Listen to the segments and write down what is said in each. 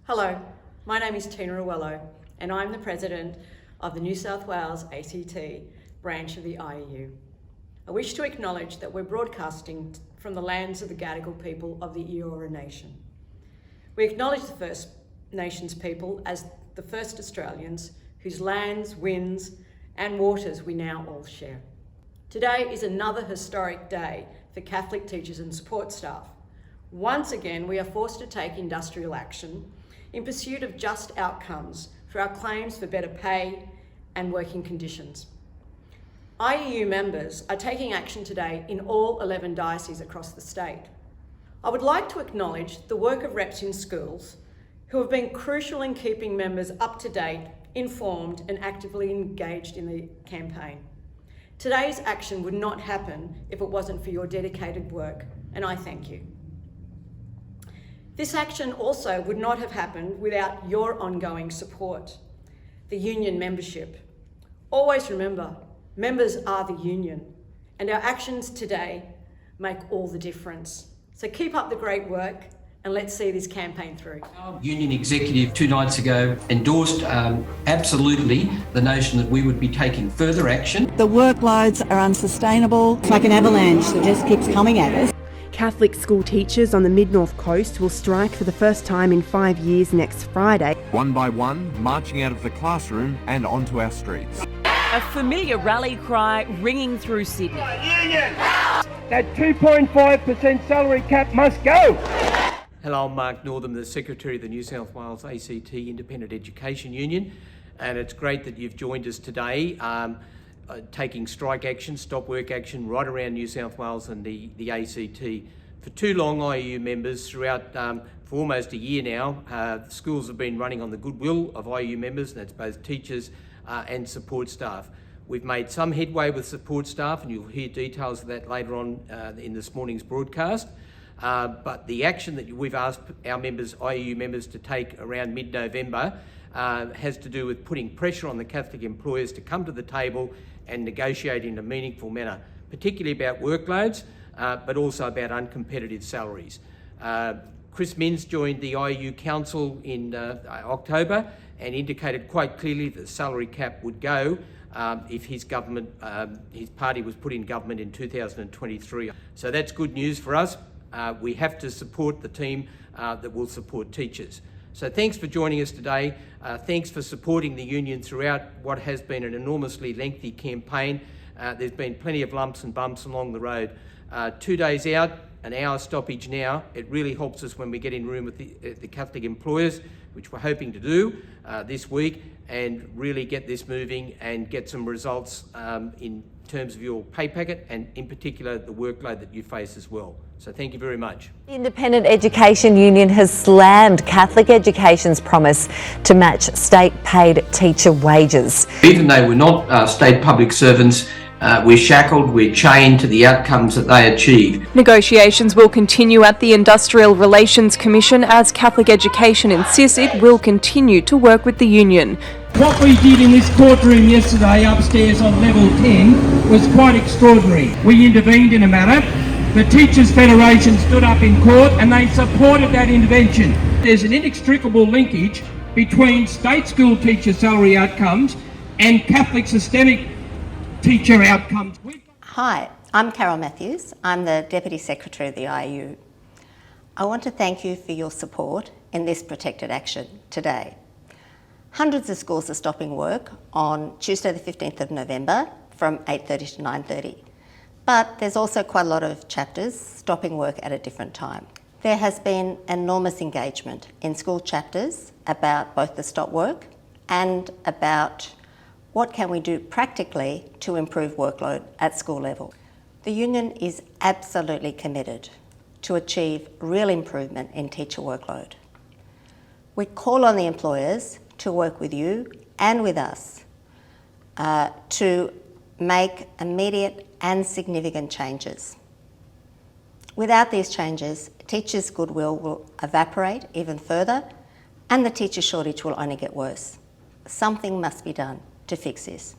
Hello, my name is Tina Awello and I'm the President of the New South Wales ACT branch of the IEU. I wish to acknowledge that we're broadcasting from the lands of the Gadigal people of the Eora Nation. We acknowledge the First Nations people as the first Australians whose lands, winds and waters we now all share. Today is another historic day for Catholic teachers and support staff. Once again, we are forced to take industrial action in pursuit of just outcomes for our claims for better pay and working conditions. IEU members are taking action today in all 11 dioceses across the state. I would like to acknowledge the work of reps in schools who have been crucial in keeping members up to date, informed and actively engaged in the campaign. Today's action would not happen if it wasn't for your dedicated work, and I thank you. This action also would not have happened without your ongoing support, the union membership. Always remember, members are the union, and our actions today make all the difference. So keep up the great work, and let's see this campaign through. Our union executive 2 nights ago endorsed absolutely the notion that we would be taking further action. The workloads are unsustainable. It's like an avalanche that just keeps coming at us. Catholic school teachers on the Mid-North Coast will strike for the first time in 5 years next Friday. One by one, marching out of the classroom and onto our streets. A familiar rally cry ringing through Sydney. Union! That 2.5% salary cap must go! Hello, I'm Mark Northam, the Secretary of the New South Wales ACT Independent Education Union, and it's great that you've joined us today, taking strike action, stop work action right around New South Wales and the ACT. For too long, IEU members throughout, for almost a year now, schools have been running on the goodwill of IEU members, and that's both teachers and support staff. We've made some headway with support staff, and you'll hear details of that later on in this morning's broadcast. But the action that we've asked our members, IEU members, to take around mid-November has to do with putting pressure on the Catholic employers to come to the table and negotiate in a meaningful manner, particularly about workloads, but also about uncompetitive salaries. Chris Minns joined the IEU Council in October and indicated quite clearly that the salary cap would go if his government, his party was put in government in 2023. So that's good news for us. We have to support the team that will support teachers. So thanks for joining us today. Thanks for supporting the union throughout what has been an enormously lengthy campaign. There's been plenty of lumps and bumps along the road. 2 days out, an hour stoppage now. It really helps us when we get in room with the Catholic employers, which we're hoping to do this week, and really get this moving and get some results in terms of your pay packet and in particular the workload that you face as well. So thank you very much. The Independent Education Union has slammed Catholic Education's promise to match state-paid teacher wages. Even though we're not state public servants, we're shackled, we're chained to the outcomes that they achieve. Negotiations will continue at the Industrial Relations Commission as Catholic Education insists it will continue to work with the union. What we did in this courtroom yesterday upstairs on level 10 was quite extraordinary. We intervened in a matter. The Teachers Federation stood up in court and they supported that intervention. There's an inextricable linkage between state school teacher salary outcomes and Catholic systemic teacher outcomes. Hi, I'm Carol Matthews. I'm the Deputy Secretary of the IEU. I want to thank you for your support in this protected action today. Hundreds of schools are stopping work on Tuesday the 15th of November from 8:30 to 9:30. But there's also quite a lot of chapters stopping work at a different time. There has been enormous engagement in school chapters about both the stop work and about what can we do practically to improve workload at school level. The union is absolutely committed to achieve real improvement in teacher workload. We call on the employers to work with you and with us to make immediate and significant changes. Without these changes, teachers' goodwill will evaporate even further and the teacher shortage will only get worse. Something must be done to fix this.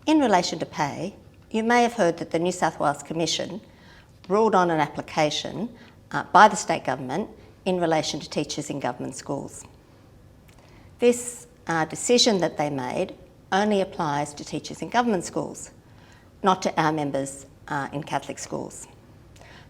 In relation to pay, you may have heard that the New South Wales Commission ruled on an application by the state government in relation to teachers in government schools. This decision that they made only applies to teachers in government schools, not to our members in Catholic schools.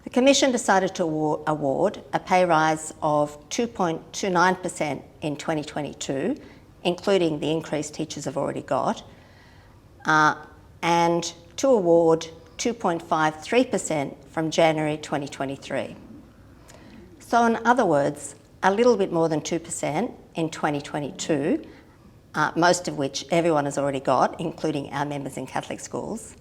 The Commission decided to award a pay rise of 2.29% in 2022, including the increase teachers have already got, and to award 2.53% from January 2023. So in other words, a little bit more than 2% in 2022, most of which everyone has already got, including our members in Catholic schools,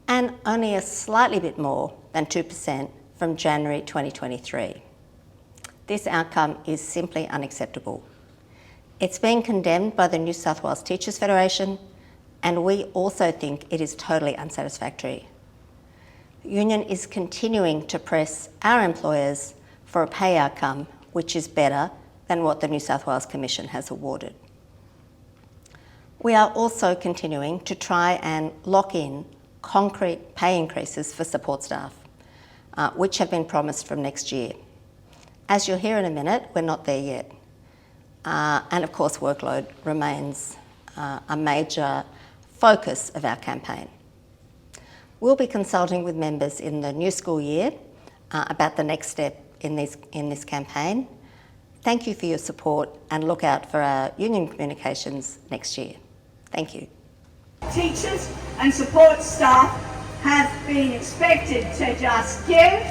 and only a slightly bit more than 2% from January 2023. This outcome is simply unacceptable. It's been condemned by the New South Wales Teachers Federation, and we also think it is totally unsatisfactory. The union is continuing to press our employers for a pay outcome which is better than what the New South Wales Commission has awarded. We are also continuing to try and lock in concrete pay increases for support staff, which have been promised from next year. As you'll hear in a minute, we're not there yet. And of course, workload remains a major focus of our campaign. We'll be consulting with members in the new school year about the next step in this campaign. Thank you for your support, and look out for our union communications next year. Thank you. Teachers and support staff have been expected to just give.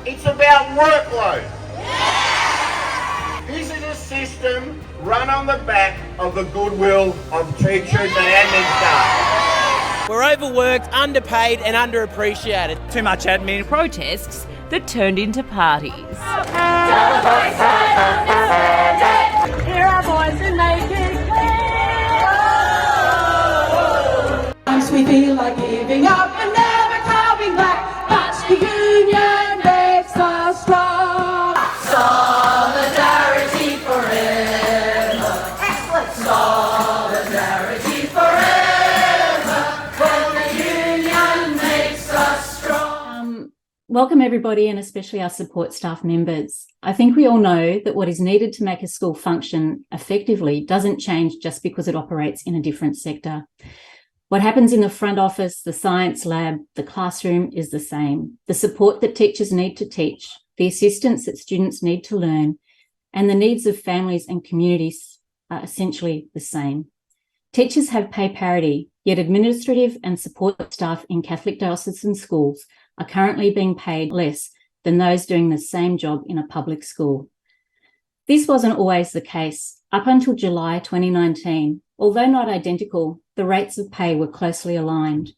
It's about workload. Yeah! This is a system run on the back of the goodwill of teachers and admin staff. We're overworked, underpaid and underappreciated. Too much admin. Protests that turned into parties. Hear our voice and make it clear. Sometimes we feel like giving up and never coming back, but the union makes us strong. Solidarity forever. Excellent. Solidarity forever. When the union makes us strong. Welcome everybody, and especially our support staff members. I think we all know that what is needed to make a school function effectively doesn't change just because it operates in a different sector. What happens in the front office, the science lab, the classroom is the same. The support that teachers need to teach, the assistance that students need to learn, and the needs of families and communities are essentially the same. Teachers have pay parity, yet administrative and support staff in Catholic diocesan schools are currently being paid less than those doing the same job in a public school. This wasn't always the case. Up until July 2019, although not identical, the rates of pay were closely aligned.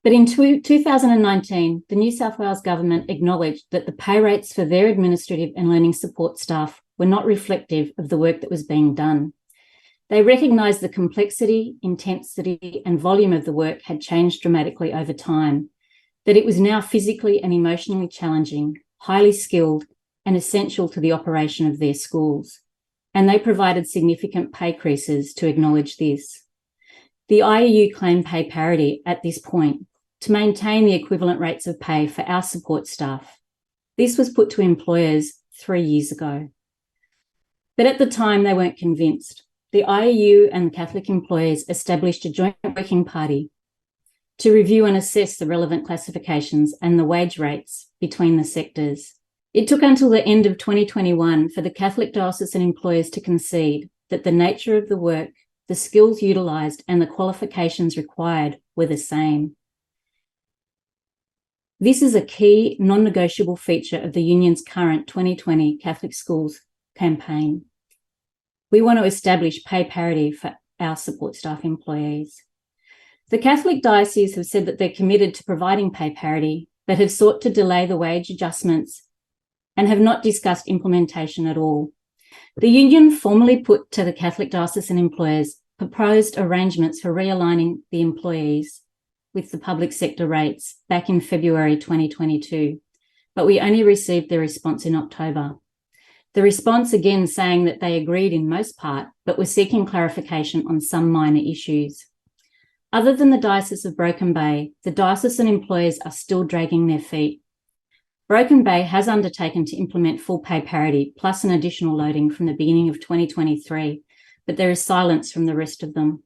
But in 2019, the New South Wales government acknowledged that the pay rates for their administrative and learning support staff were not reflective of the work that was being done. They recognised the complexity, intensity and volume of the work had changed dramatically over time, that it was now physically and emotionally challenging, highly skilled and essential to the operation of their schools. And they provided significant pay increases to acknowledge this. The IEU claimed pay parity at this point to maintain the equivalent rates of pay for our support staff. This was put to employers 3 years ago. But at the time, they weren't convinced. The IEU and the Catholic employers established a joint working party to review and assess the relevant classifications and the wage rates between the sectors. It took until the end of 2021 for the Catholic diocesan employers to concede that the nature of the work, the skills utilised and the qualifications required were the same. This is a key non-negotiable feature of the union's current 2020 Catholic Schools campaign. We want to establish pay parity for our support staff employees. The Catholic dioceses have said that they're committed to providing pay parity, but have sought to delay the wage adjustments and have not discussed implementation at all. The union formally put to the Catholic diocesan employers proposed arrangements for realigning the employees with the public sector rates back in February 2022, but we only received their response in October. The response again saying that they agreed in most part, but were seeking clarification on some minor issues. Other than the Diocese of Broken Bay, the diocesan employers are still dragging their feet. Broken Bay has undertaken to implement full pay parity plus an additional loading from the beginning of 2023, but there is silence from the rest of them.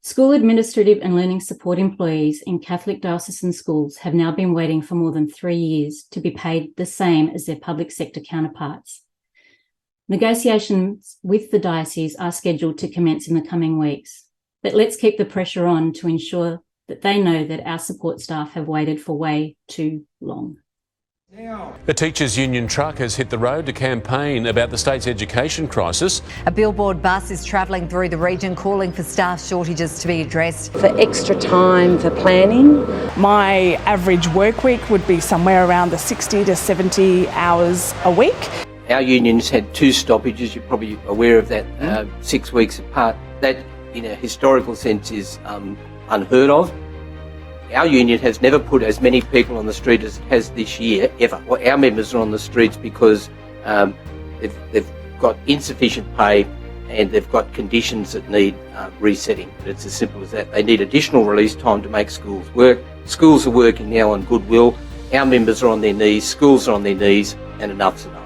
School administrative and learning support employees in Catholic diocesan schools have now been waiting for more than 3 years to be paid the same as their public sector counterparts. Negotiations with the diocese are scheduled to commence in the coming weeks, but let's keep the pressure on to ensure that they know that our support staff have waited for way too long. The Teachers Union truck has hit the road to campaign about the state's education crisis. A billboard bus is travelling through the region calling for staff shortages to be addressed. For extra time for planning. My average work week would be somewhere around the 60 to 70 hours a week. Our union's had 2 stoppages, you're probably aware of that, 6 weeks apart. That, in a historical sense, is unheard of. Our union has never put as many people on the street as it has this year, ever. Well, our members are on the streets because they've got insufficient pay and they've got conditions that need resetting. It's as simple as that. They need additional release time to make schools work. Schools are working now on goodwill. Our members are on their knees, schools are on their knees, and enough's enough.